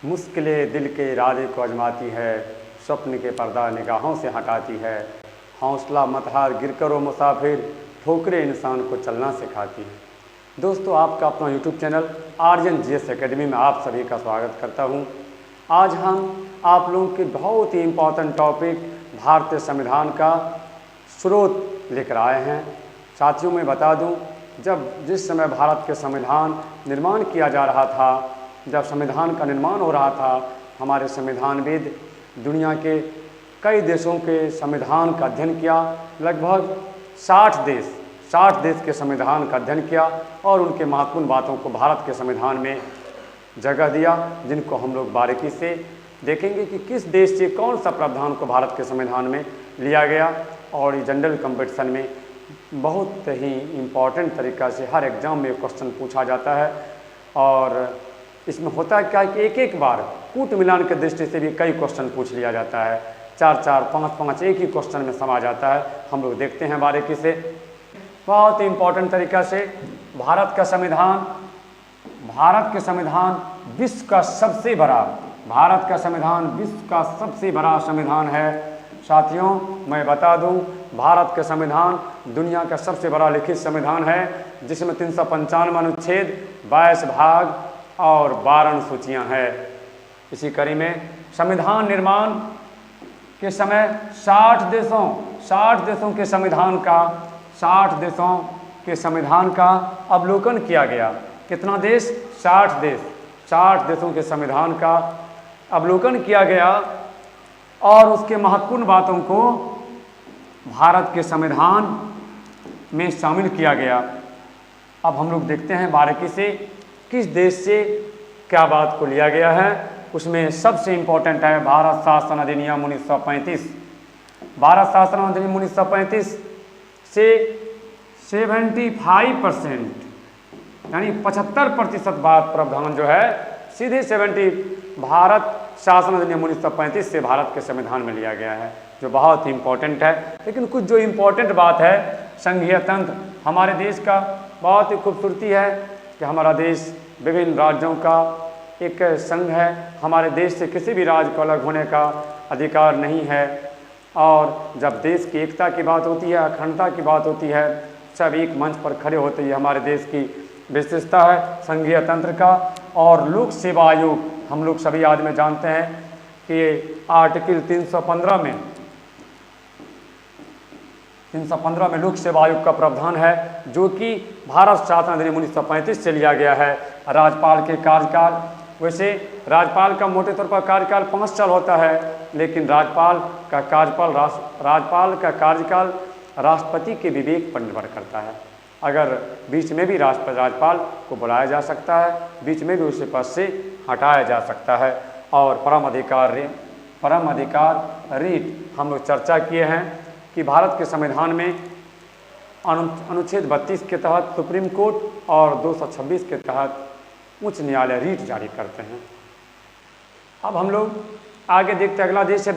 मुश्किलें दिल के इरादे को आजमाती है, स्वप्न के पर्दा निगाहों से हटाती है। हौसला मत हार, गिर करो मुसाफिर, ठोकरें इंसान को चलना सिखाती है। दोस्तों, आपका अपना YouTube channel Aryan GS academy में आप सभी का स्वागत करता हूं। आज हम आप लोगों के बहुत ही इम्पोर्टेंट टॉपिक भारतीय संविधान का स्रोत लेकर आए हैं। साथियों, मैं बता दूं, जिस समय भारत के संविधान निर्माण किया जा रहा था, जब संविधान का निर्माण हो रहा था, हमारे संविधानविद दुनिया के कई देशों के संविधान का अध्ययन किया। लगभग 60 देश के संविधान का अध्ययन किया और उनके महत्वपूर्ण बातों को भारत के संविधान में जगह दिया, जिनको हम लोग बारीकी से देखेंगे कि किस देश से कौन सा प्रावधान को भारत के संविधान में लिया गया। और ये जनरल कंपटीशन में बहुत ही इम्पॉर्टेंट तरीक़ा से हर एग्ज़ाम में क्वेश्चन पूछा जाता है। और इसमें होता है क्या है कि एक बार कूट मिलान की दृष्टि से भी कई क्वेश्चन पूछ लिया जाता है। 4-4, 5-5 एक ही क्वेश्चन में समा जाता है। हम लोग देखते हैं बारीकी से, बहुत ही इम्पोर्टेंट तरीक़ा से। भारत के संविधान विश्व का सबसे बड़ा संविधान है। साथियों, मैं बता दूं, भारत का संविधान दुनिया का सबसे बड़ा लिखित संविधान है, जिसमें 395 अनुच्छेद, 22 भाग और 12 अनुसूचियाँ हैं। इसी कड़ी में संविधान निर्माण के समय 60 देशों के संविधान का अवलोकन किया गया। कितना देश? 60 देशों के संविधान का अवलोकन किया गया और उसके महत्वपूर्ण बातों को भारत के संविधान में शामिल किया गया। अब हम लोग देखते हैं बारीकी से किस देश से क्या बात को लिया गया है। उसमें सबसे इम्पोर्टेंट है भारत शासन अधिनियम 1935। भारत शासन अधिनियम 1935 से 75% यानी 75% बात प्रावधान जो है सीधे भारत शासन अधिनियम 1935 से भारत के संविधान में लिया गया है, जो बहुत ही इम्पोर्टेंट है। लेकिन कुछ जो इम्पोर्टेंट बात है, संघीय तंत्र हमारे देश का बहुत ही खूबसूरती है कि हमारा देश विभिन्न राज्यों का एक संघ है। हमारे देश से किसी भी राज्य को अलग होने का अधिकार नहीं है। और जब देश की एकता की बात होती है, अखंडता की बात होती है, सब एक मंच पर खड़े होते ही हमारे देश की विशेषता है संघीय तंत्र का। और लोक सेवा आयोग हम लोग सभी आदमी जानते हैं कि आर्टिकल 315 में लोक सेवा आयोग का प्रावधान है, जो कि भारत शासन अधिनियम 1935 से लिया गया है। राज्यपाल के कार्यकाल, वैसे राज्यपाल का मोटे तौर पर कार्यकाल 5 साल होता है, लेकिन राज्यपाल का कार्यकाल राष्ट्रपति के विवेक पर निर्भर करता है। अगर बीच में भी राज्यपाल को बुलाया जा सकता है, बीच में भी उसे पद से हटाया जा सकता है। और परम अधिकार रीट हम लोग चर्चा किए हैं कि भारत के संविधान में अनुच्छेद 32 के तहत सुप्रीम कोर्ट और 226 के तहत उच्च न्यायालय रीट जारी करते हैं। अब हम लोग आगे देखते हैं, अगला देश है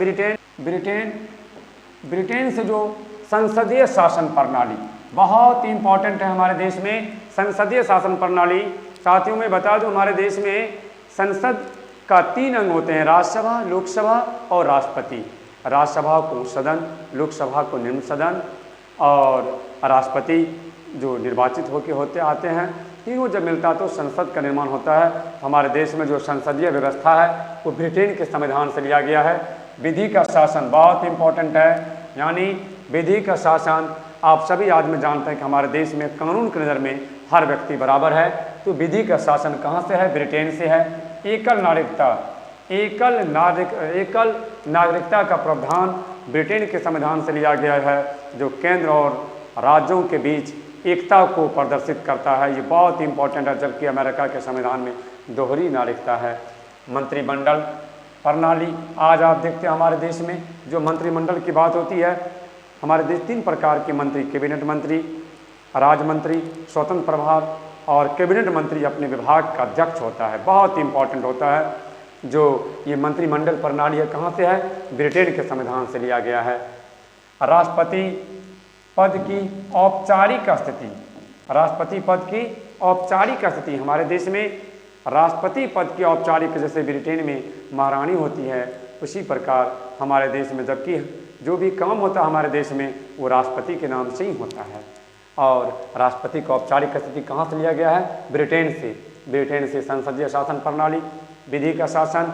ब्रिटेन से जो संसदीय शासन प्रणाली बहुत ही इम्पोर्टेंट है हमारे देश में। संसदीय शासन प्रणाली, साथियों में बता दूं, हमारे देश में संसद का 3 अंग होते हैं, राज्यसभा, लोकसभा और राष्ट्रपति। राज्यसभा को उच्च सदन, लोकसभा को निम्न सदन और राष्ट्रपति जो निर्वाचित होते आते हैं। तीनों जब मिलता है तो संसद का निर्माण होता है। हमारे देश में जो संसदीय व्यवस्था है वो ब्रिटेन के संविधान से लिया गया है। विधि का शासन बहुत इंपॉर्टेंट है, यानी विधि का शासन आप सभी आदमी जानते हैं कि हमारे देश में कानून की नज़र में हर व्यक्ति बराबर है। तो विधि का शासन कहाँ से है? ब्रिटेन से है। एकल नागरिकता का प्रावधान ब्रिटेन के संविधान से लिया गया है, जो केंद्र और राज्यों के बीच एकता को प्रदर्शित करता है। ये बहुत इंपॉर्टेंट है, जबकि अमेरिका के संविधान में दोहरी नागरिकता है। मंत्रिमंडल प्रणाली, आज आप देखते हैं हमारे देश में जो मंत्रिमंडल की बात होती है, हमारे देश 3 प्रकार के मंत्री, कैबिनेट मंत्री, राज्य मंत्री, स्वतंत्र प्रभार और कैबिनेट मंत्री अपने विभाग का अध्यक्ष होता है। बहुत इंपॉर्टेंट होता है। जो ये मंत्रिमंडल प्रणाली है, कहाँ से है? ब्रिटेन के संविधान से लिया गया है। राष्ट्रपति पद की औपचारिक स्थिति, राष्ट्रपति पद की औपचारिक स्थिति हमारे देश में राष्ट्रपति पद की औपचारिक जैसे ब्रिटेन में महारानी होती है, उसी प्रकार हमारे देश में जबकि जो भी काम होता है हमारे देश में वो राष्ट्रपति के नाम से ही होता है। और राष्ट्रपति का औपचारिक स्थिति कहाँ से लिया गया है? ब्रिटेन से। ब्रिटेन से संसदीय शासन प्रणाली, विधि का शासन,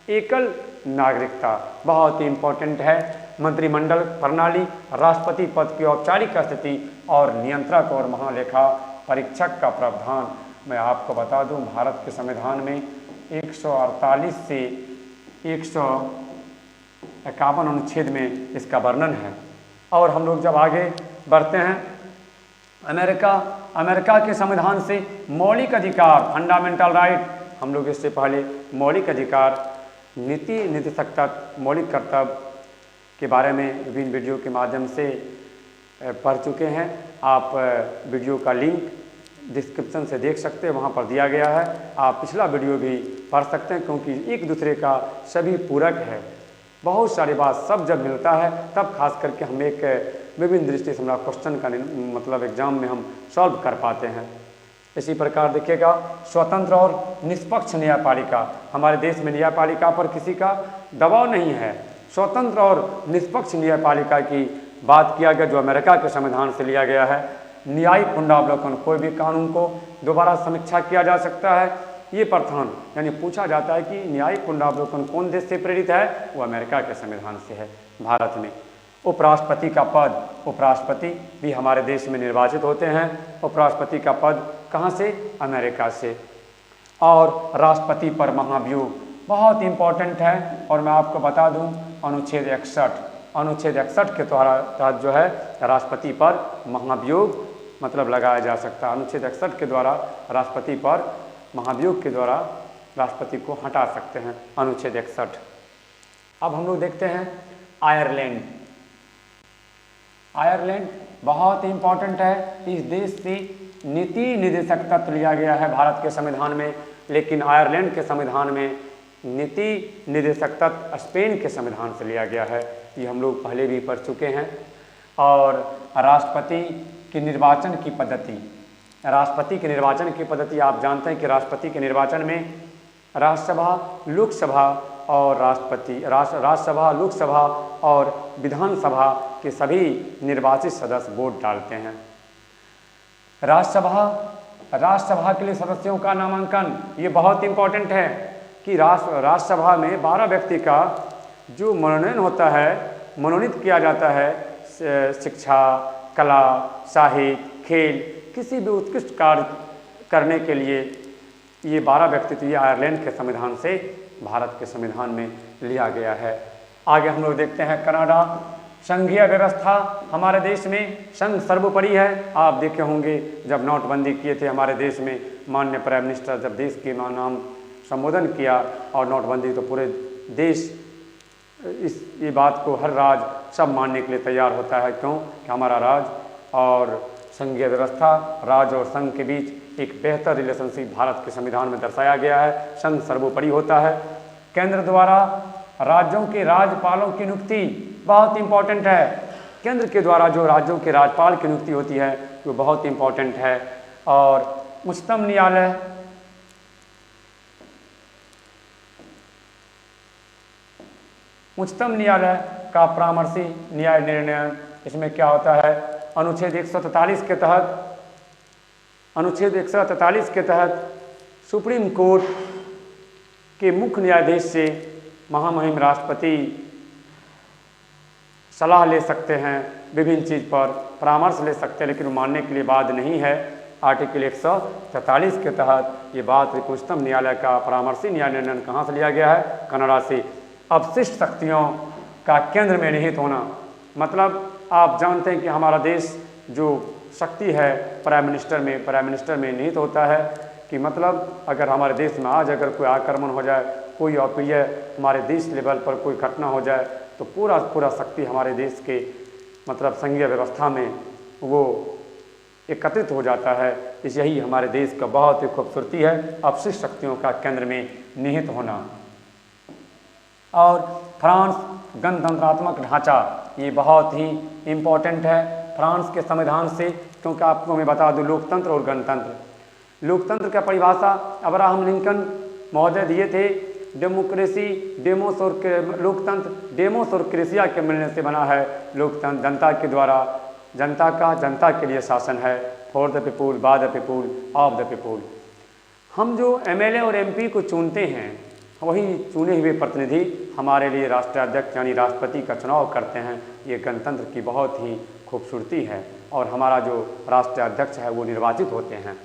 एकल नागरिकता बहुत ही इम्पोर्टेंट है, मंत्रिमंडल प्रणाली, राष्ट्रपति पद की औपचारिक स्थिति और नियंत्रक और महालेखा परीक्षक का प्रावधान। मैं आपको बता दूं, भारत के संविधान में 148 से 151 अनुच्छेद में इसका वर्णन है। और हम लोग जब आगे बढ़ते हैं, अमेरिका के संविधान से मौलिक अधिकार, फंडामेंटल राइट, हम लोग इससे पहले मौलिक अधिकार, नीति निदेशकता, मौलिक कर्तव्य के बारे में विभिन्न वीडियो के माध्यम से पढ़ चुके हैं। आप वीडियो का लिंक डिस्क्रिप्शन से देख सकते हैं, वहाँ पर दिया गया है। आप पिछला वीडियो भी पढ़ सकते हैं, क्योंकि एक दूसरे का सभी पूरक है। बहुत सारी बात सब जब मिलता है तब खास करके हम एक विभिन्न दृष्टि से हमारा क्वेश्चन का मतलब एग्जाम में हम सॉल्व कर पाते हैं। इसी प्रकार देखिएगा, स्वतंत्र और निष्पक्ष न्यायपालिका, हमारे देश में न्यायपालिका पर किसी का दबाव नहीं है। स्वतंत्र और निष्पक्ष न्यायपालिका की बात किया गया, जो अमेरिका के संविधान से लिया गया है। न्यायिक पुनरावलोकन, कोई भी कानून को दोबारा समीक्षा किया जा सकता है। ये प्रथान यानी पूछा जाता है कि न्यायिक पुनरावलोकन कौन देश से प्रेरित है? वो अमेरिका के संविधान से है। भारत में उपराष्ट्रपति का पद, उपराष्ट्रपति भी हमारे देश में निर्वाचित होते हैं। उपराष्ट्रपति का पद कहाँ से? अमेरिका से। और राष्ट्रपति पर महाभियोग बहुत इंपॉर्टेंट है। और मैं आपको बता दूं, अनुच्छेद 61 के तहत जो है राष्ट्रपति पर महाभियोग मतलब लगाया जा सकता है। अनुच्छेद 61 के द्वारा राष्ट्रपति पर महाभियोग के द्वारा राष्ट्रपति को हटा सकते हैं, अनुच्छेद 61। अब हम लोग देखते हैं आयरलैंड। आयरलैंड बहुत ही इंपॉर्टेंट है। इस देश से नीति निदेशक तत्व लिया गया है भारत के संविधान में, लेकिन आयरलैंड के संविधान में नीति निदेशक तत्व स्पेन के संविधान से लिया गया है। ये हम लोग पहले भी पढ़ चुके हैं। और राष्ट्रपति की निर्वाचन की पद्धति, राष्ट्रपति के निर्वाचन की पद्धति आप जानते हैं कि राष्ट्रपति के निर्वाचन में राज्यसभा, लोकसभा और राज्यसभा, लोकसभा और विधानसभा के सभी निर्वाचित सदस्य वोट डालते हैं। राज्यसभा के लिए सदस्यों का नामांकन, ये बहुत इंपॉर्टेंट है कि राज्यसभा में 12 व्यक्ति का जो मनोनयन होता है, मनोनीत किया जाता है शिक्षा, कला, साहित्य, खेल, किसी भी उत्कृष्ट कार्य करने के लिए। ये 12 व्यक्तित्व ये आयरलैंड के संविधान से भारत के संविधान में लिया गया है। आगे हम लोग देखते हैं कनाडा। संघीय व्यवस्था हमारे देश में संघ सर्वोपरि है। आप देखे होंगे जब नोटबंदी किए थे हमारे देश में, माननीय प्राइम मिनिस्टर जब देश के नाम संबोधन किया और नोटबंदी, तो पूरे देश ये बात को हर राज्य सब मानने के लिए तैयार होता है। क्यों? कि हमारा राज्य और संघीय व्यवस्था, राज्य और संघ के बीच एक बेहतर रिलेशनशिप भारत के संविधान में दर्शाया गया है। संघ सर्वोपरि होता है। केंद्र द्वारा राज्यों के राज्यपालों की नियुक्ति बहुत इंपॉर्टेंट है। केंद्र के द्वारा जो राज्यों के राज्यपाल की नियुक्ति होती है वो बहुत इंपॉर्टेंट है। और उच्चतम न्यायालय, उच्चतम न्यायालय का परामर्शी न्याय निर्णय, इसमें क्या होता है? अनुच्छेद 143 के तहत सुप्रीम कोर्ट के मुख्य न्यायाधीश से महामहिम राष्ट्रपति सलाह ले सकते हैं, विभिन्न चीज़ पर परामर्श ले सकते हैं, लेकिन मानने के लिए बात नहीं है। आर्टिकल 143 के तहत ये बात उच्चतम न्यायालय का परामर्शी न्याय निर्णय कहाँ से लिया गया है? कनाडा से। अवशिष्ट शक्तियों का केंद्र में निहित होना, मतलब आप जानते हैं कि हमारा देश जो शक्ति है प्राइम मिनिस्टर में निहित होता है। कि मतलब अगर हमारे देश में आज अगर कोई आक्रमण हो जाए, कोई अप्रिय हमारे देश लेवल पर कोई घटना हो जाए, तो पूरा शक्ति हमारे देश के मतलब संघीय व्यवस्था में वो एकत्रित हो जाता है। इस यही हमारे देश का बहुत ही खूबसूरती है, अवशिष्ट शक्तियों का केंद्र में निहित होना। और फ्रांस गणतंत्रात्मक ढांचा, ये बहुत ही इम्पोर्टेंट है फ्रांस के संविधान से, क्योंकि आपको मैं बता दूं लोकतंत्र और गणतंत्र, लोकतंत्र का परिभाषा अब्राहम लिंकन महोदय दिए थे, डेमोक्रेसी डेमोस और लोकतंत्र डेमोस और क्रेसिया के मिलने से बना है। लोकतंत्र जनता के द्वारा जनता का जनता के लिए शासन है, for the people, by the people, of the people. हम जो एमएलए और एमपी को चुनते हैं, वही चुने हुए प्रतिनिधि हमारे लिए राष्ट्राध्यक्ष यानी राष्ट्रपति का चुनाव करते हैं। ये गणतंत्र की बहुत ही खूबसूरती है और हमारा जो राष्ट्राध्यक्ष है वो निर्वाचित होते हैं।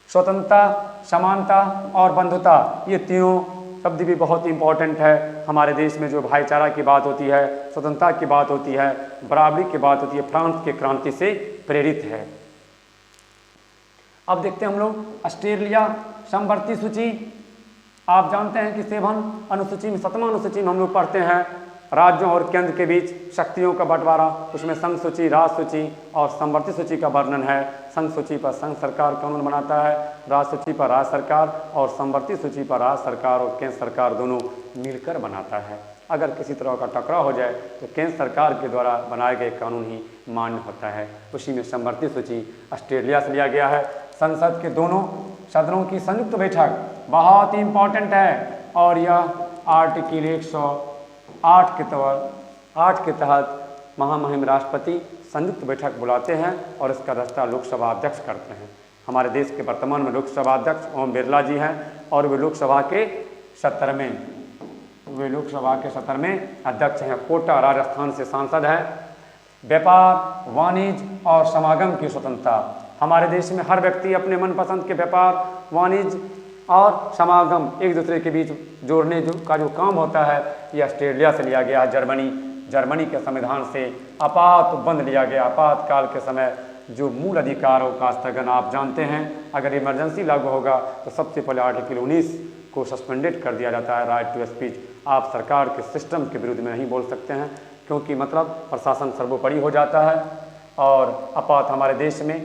स्वतंत्रता, समानता और बंधुता, ये तीनों शब्द भी बहुत इंपॉर्टेंट है। हमारे देश में जो भाईचारा की बात होती है, स्वतंत्रता की बात होती है, बराबरी की बात होती है, फ्रांस के क्रांति से प्रेरित है। अब देखते हैं हम लोग ऑस्ट्रेलिया समवर्ती सूची। आप जानते हैं कि 7 अनुसूची में 7वां अनुसूची में हम लोग पढ़ते हैं राज्यों और केंद्र के बीच शक्तियों का बंटवारा। उसमें संघ सूची, राज्य सूची और समवर्ती सूची का वर्णन है। संघ सूची पर संघ सरकार कानून बनाता है, राज्य सूची पर राज्य सरकार और समवर्ती सूची पर राज्य सरकार और केंद्र सरकार दोनों मिलकर बनाता है। अगर किसी तरह का टकराव हो जाए तो केंद्र सरकार के द्वारा बनाए गए कानून ही मान्य होता है। उसी में समवर्ती सूची ऑस्ट्रेलिया से लिया गया है। संसद के दोनों सदनों की संयुक्त बैठक बहुत ही इम्पोर्टेंट है और यह आर्टिकल 108 के तहत महामहिम राष्ट्रपति संयुक्त बैठक बुलाते हैं और इसका दस्ता लोकसभा अध्यक्ष करते हैं। हमारे देश के वर्तमान में लोकसभा अध्यक्ष ओम बिरला जी हैं और वे लोकसभा के 70वें अध्यक्ष हैं। कोटा राजस्थान से सांसद हैं। व्यापार, वाणिज्य और समागम की स्वतंत्रता, हमारे देश में हर व्यक्ति अपने मनपसंद के व्यापार, वाणिज्य और समागम एक दूसरे के बीच जोड़ने का जो काम होता है, ये ऑस्ट्रेलिया से लिया गया है। जर्मनी के संविधान से आपात बंद लिया गया। आपातकाल के समय जो मूल अधिकारों का स्थगन, आप जानते हैं अगर इमरजेंसी लागू होगा तो सबसे पहले आर्टिकल 19 को सस्पेंडेड कर दिया जाता है, राइट टू स्पीच। आप सरकार के सिस्टम के विरुद्ध में नहीं बोल सकते हैं क्योंकि मतलब प्रशासन सर्वोपरि हो जाता है। और आपात हमारे देश में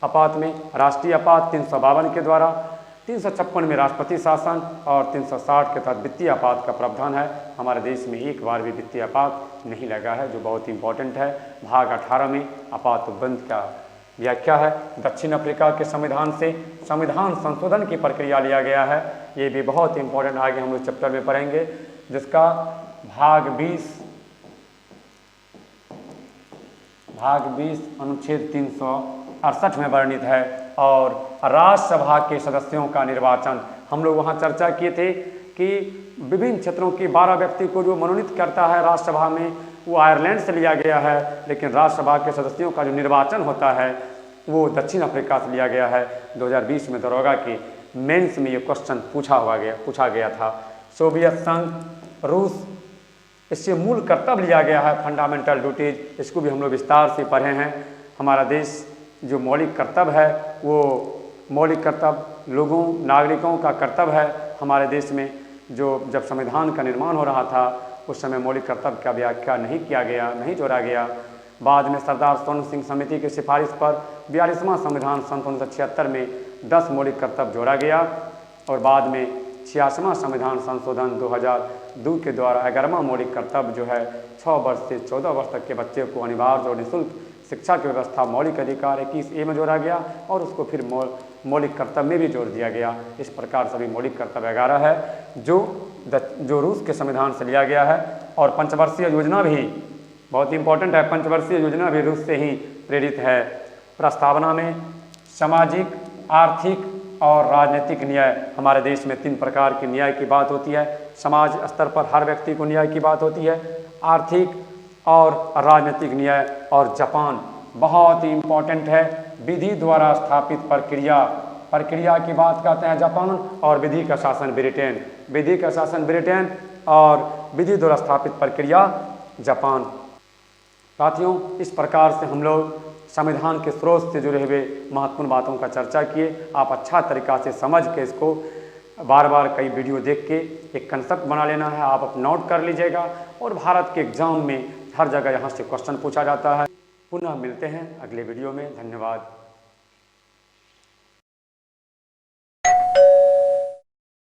आपात में राष्ट्रीय आपात 352 के द्वारा, 356 में राष्ट्रपति शासन और 360 के तहत वित्तीय आपात का प्रावधान है। हमारे देश में एक बार भी वित्तीय आपात नहीं लगा है, जो बहुत इंपॉर्टेंट है। भाग 18 में आपात बंद का व्याख्या है। दक्षिण अफ्रीका के संविधान से संविधान संशोधन की प्रक्रिया लिया गया है। ये भी बहुत इंपॉर्टेंट, आगे हम लोग चैप्टर में पढ़ेंगे, जिसका भाग 20 अनुच्छेद 368 में वर्णित है। और राज्यसभा के सदस्यों का निर्वाचन, हम लोग वहाँ चर्चा किए थे कि विभिन्न क्षेत्रों के 12 व्यक्ति को जो मनोनीत करता है राज्यसभा में, वो आयरलैंड से लिया गया है, लेकिन राज्यसभा के सदस्यों का जो निर्वाचन होता है वो दक्षिण अफ्रीका से लिया गया है। 2020 में दरोगा के मेंस में ये क्वेश्चन पूछा गया था। सोवियत संघ, रूस, इससे मूल कर्तव्य लिया गया है, फंडामेंटल ड्यूटीज, इसको भी हम लोग विस्तार से पढ़े हैं। हमारा देश जो मौलिक कर्तव्य है, वो मौलिक कर्तव्य नागरिकों का कर्तव्य है। हमारे देश में जब संविधान का निर्माण हो रहा था उस समय मौलिक कर्तव्य का व्याख्या नहीं किया गया, नहीं जोड़ा गया। बाद में सरदार स्वर्ण सिंह समिति की सिफारिश पर 42वां संविधान सन 1976 में 10 मौलिक कर्तव्य जोड़ा गया और बाद में 86वां संविधान संशोधन 2002 के द्वारा 11वां मौलिक कर्तव्य जो है 6 वर्ष से 14 वर्ष तक के बच्चे को अनिवार्य और निःशुल्क शिक्षा की व्यवस्था मौलिक अधिकार 21A में जोड़ा गया और उसको फिर मौलिक कर्तव्य में भी जोड़ दिया गया। इस प्रकार सभी मौलिक कर्तव्य 11 है जो रूस के संविधान से लिया गया है। और पंचवर्षीय योजना भी बहुत इंपॉर्टेंट है, पंचवर्षीय योजना भी रूस से ही प्रेरित है। प्रस्तावना में सामाजिक, आर्थिक और राजनीतिक न्याय, हमारे देश में 3 प्रकार के न्याय की बात होती है। समाज स्तर पर हर व्यक्ति को न्याय की बात होती है, आर्थिक और राजनीतिक न्याय। और जापान बहुत ही इम्पोर्टेंट है, विधि द्वारा स्थापित प्रक्रिया की बात करते हैं जापान, और विधि का शासन ब्रिटेन और विधि द्वारा स्थापित प्रक्रिया जापान। साथियों, इस प्रकार से हम लोग संविधान के स्रोत से जुड़े हुए महत्वपूर्ण बातों का चर्चा किए। आप अच्छा तरीक़ा से समझ के इसको बार बार कई वीडियो देख के एक कंसेप्ट बना लेना है, आप नोट कर लीजिएगा। और भारत के एग्जाम में हर जगह यहाँ से क्वेश्चन पूछा जाता है। पुनः मिलते हैं अगले वीडियो में। धन्यवाद।